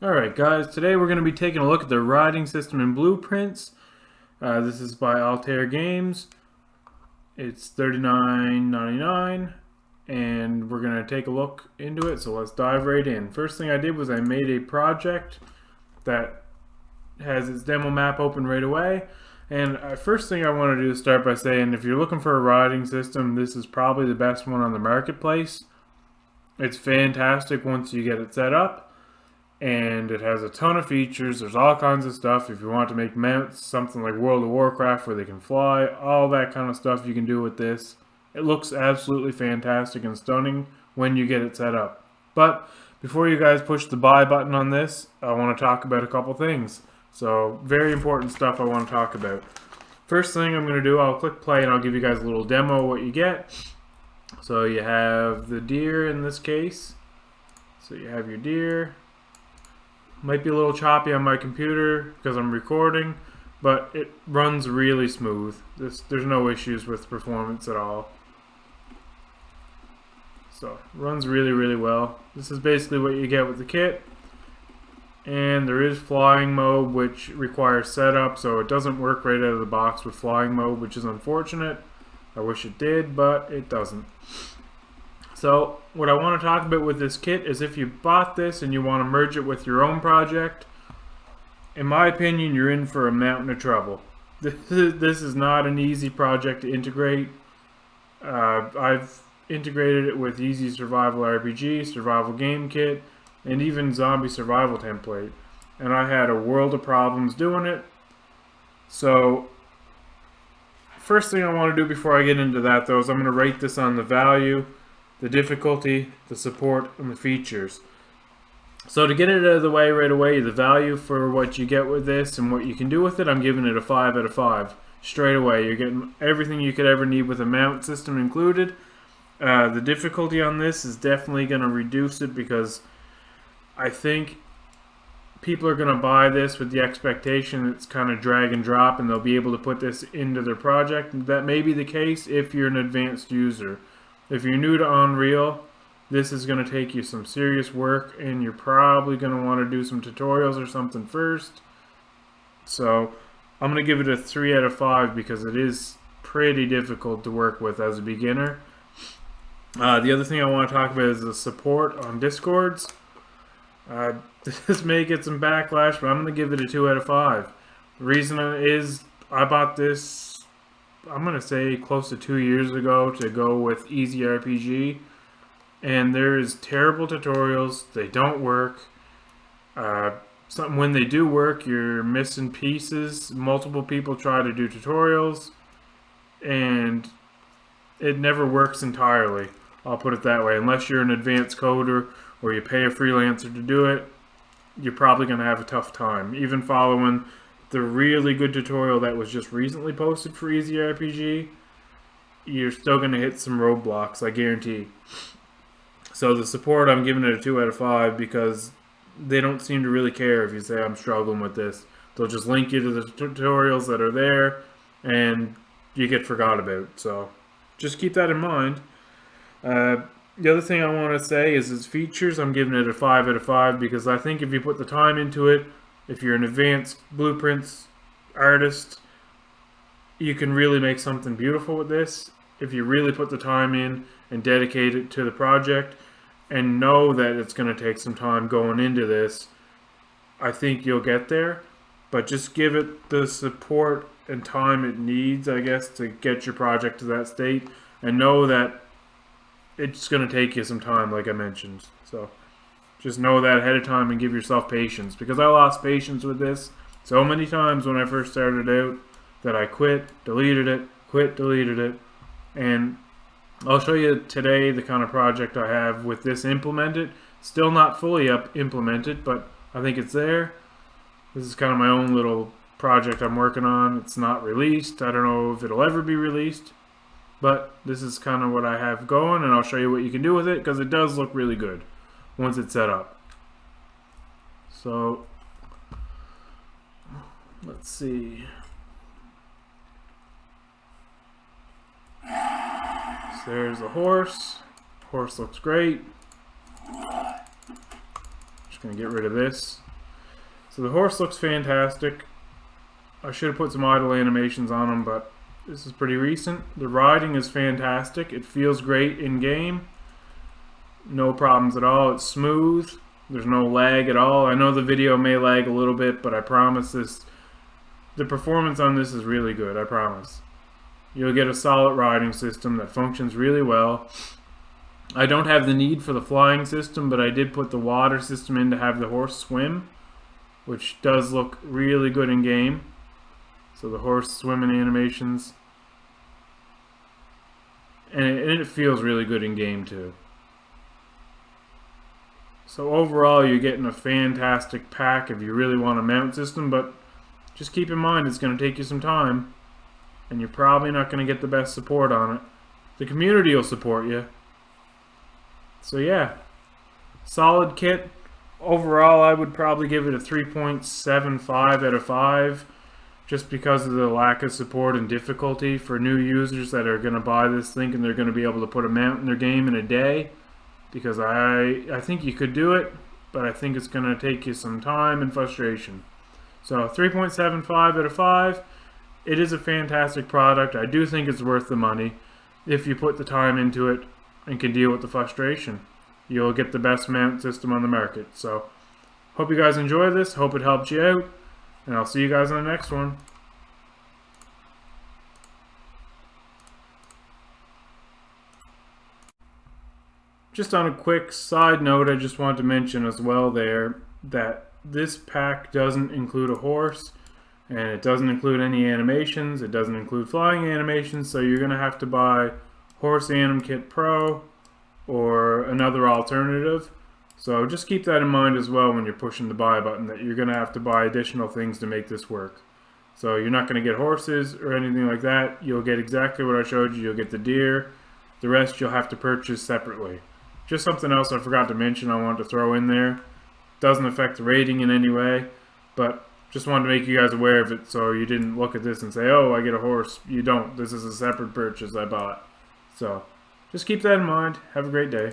Alright guys, today we're going to be taking a look at the riding system and blueprints. This is by Altair Games. It's $39.99 and we're going to take a look into it, so let's dive right in. First thing I did was I made a project that has its demo map open right away. And first thing I want to do is start by saying if you're looking for a riding system, this is probably the best one on the marketplace. It's fantastic once you get it set up. And it has a ton of features. There's all kinds of stuff. If you want to make mounts, something like World of Warcraft where they can fly, all that kind of stuff you can do with this. It looks absolutely fantastic and stunning when you get it set up. But before you guys push the buy button on this, I want to talk about a couple things. So very important stuff I want to talk about. First thing I'm going to do, I'll click play and I'll give you guys a little demo of what you get. So you have the deer in this case. So you have your deer. Might be a little choppy on my computer because I'm recording, but it runs really smooth. There's no issues with performance at all. So, runs really well. This is basically what you get with the kit. And there is flying mode, which requires setup, so it doesn't work right out of the box with flying mode, which is unfortunate. I wish it did, but it doesn't. So what I want to talk about with this kit is if you bought this and you want to merge it with your own project, in my opinion, you're in for a mountain of trouble. This is not an easy project to integrate. I've integrated it with Easy Survival RPG, Survival Game Kit, and even Zombie Survival Template. And I had a world of problems doing it. So first thing I want to do before I get into that though is I'm going to rate this on the value, the difficulty, the support, and the features. So to get it out of the way right away, the value for what you get with this and what you can do with it, I'm giving it a 5 out of 5. Straight away, you're getting everything you could ever need with a mount system included. The difficulty on this is definitely going to reduce it because I think people are going to buy this with the expectation it's kind of drag and drop and they'll be able to put this into their project. That may be the case if you're an advanced user. If you're new to Unreal, this is going to take you some serious work and you're probably going to want to do some tutorials or something first. So I'm going to give it a 3 out of 5 because it is pretty difficult to work with as a beginner. The other thing I want to talk about is the support on Discords. This may get some backlash, but I'm going to give it a 2 out of 5. The reason is I bought this, I'm going to say close to 2 years ago to go with Easy RPG, and there is terrible tutorials. They don't work. When they do work, you're missing pieces. Multiple people try to do tutorials and it never works entirely. I'll put it that way. Unless you're an advanced coder or you pay a freelancer to do it, you're probably going to have a tough time. Even following the really good tutorial that was just recently posted for Easy RPG, you're still going to hit some roadblocks, I guarantee. So the support, I'm giving it a 2 out of 5 because they don't seem to really care if you say I'm struggling with this. They'll just link you to the tutorials that are there and you get forgot about. So just keep that in mind. The other thing I want to say is its features. I'm giving it a 5 out of 5 because I think if you put the time into it, if you're an advanced blueprints artist, you can really make something beautiful with this. If you really put the time in and dedicate it to the project and know that it's going to take some time going into this, I think you'll get there. But just give it the support and time it needs, I guess, to get your project to that state, and know that it's going to take you some time, like I mentioned. So just know that ahead of time and give yourself patience, because I lost patience with this so many times when I first started out that I quit, deleted it, and I'll show you today the kind of project I have with this implemented. Still not fully implemented, but I think it's there. This is kind of my own little project I'm working on. It's not released. I don't know if it'll ever be released, but this is kind of what I have going, and I'll show you what you can do with it because it does look really good once it's set up. So let's see. So there's the horse. Horse looks great. Just gonna get rid of this. So the horse looks fantastic. I should have put some idle animations on him, but this is pretty recent. The riding is fantastic. It feels great in game. No problems at all. It's smooth. There's no lag at all. I know the video may lag a little bit, but I promise the performance on this is really good, I promise. You'll get a solid riding system that functions really well. I don't have the need for the flying system, but I did put the water system in to have the horse swim, which does look really good in game. So the horse swimming animations. And it feels really good in game too. So overall, you're getting a fantastic pack if you really want a mount system, but just keep in mind it's going to take you some time, and you're probably not going to get the best support on it. The community will support you. So yeah, solid kit. Overall, I would probably give it a 3.75 out of 5, just because of the lack of support and difficulty for new users that are going to buy this thinking they're going to be able to put a mount in their game in a day. Because I think you could do it, but I think it's going to take you some time and frustration. So 3.75 out of 5. It is a fantastic product. I do think it's worth the money if you put the time into it and can deal with the frustration. You'll get the best mount system on the market. So hope you guys enjoy this. Hope it helped you out. And I'll see you guys on the next one. Just on a quick side note, I just wanted to mention as well there that this pack doesn't include a horse, and it doesn't include any animations. It doesn't include flying animations, so you're going to have to buy Horse Anim Kit Pro or another alternative. So just keep that in mind as well when you're pushing the buy button, that you're going to have to buy additional things to make this work. So you're not going to get horses or anything like that. You'll get exactly what I showed you. You'll get the deer. The rest you'll have to purchase separately. Just something else I forgot to mention I wanted to throw in there. Doesn't affect the rating in any way, but just wanted to make you guys aware of it so you didn't look at this and say, oh, I get a horse. You don't. This is a separate purchase I bought. So just keep that in mind. Have a great day.